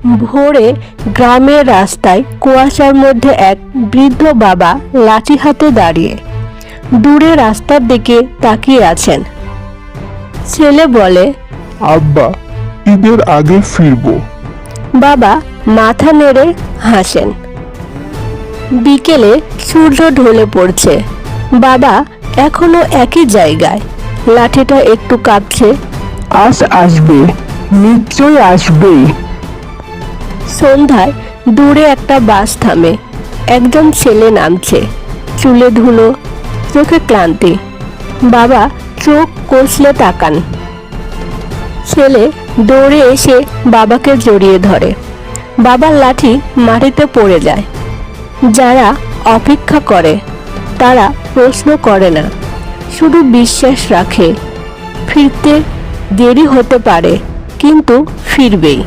ভোরে গ্রামের রাস্তায় কুয়াশার মধ্যে এক বৃদ্ধ বাবা লাঠি হাতে দাঁড়িয়ে দূরে রাস্তার দিকে তাকিয়ে আছেন। ছেলে বলে, আব্বা, ঈদের আগে ফিরবো। বাবা মাথা নেড়ে হাসেন। বিকেলে সূর্য ঢলে পড়ছে। বাবা এখনো একই জায়গায়, লাঠিটা একটু কাঁপছে। আজ আসবে, নিশ্চয় আসবেই। সন্ধ্যায় দূরে একটা বাস থামে। একজন ছেলে নামছে, চুলে ধুলো, চোখে ক্লান্তি। বাবা চোখ কষলে তাকান। ছেলে দৌড়ে এসে বাবাকে জড়িয়ে ধরে। বাবার লাঠি মাটিতে পড়ে যায়। যারা অপেক্ষা করে তারা প্রশ্ন করে না, শুধু বিশ্বাস রাখে ফিরতে দেরি হতে পারে, কিন্তু ফিরবেই।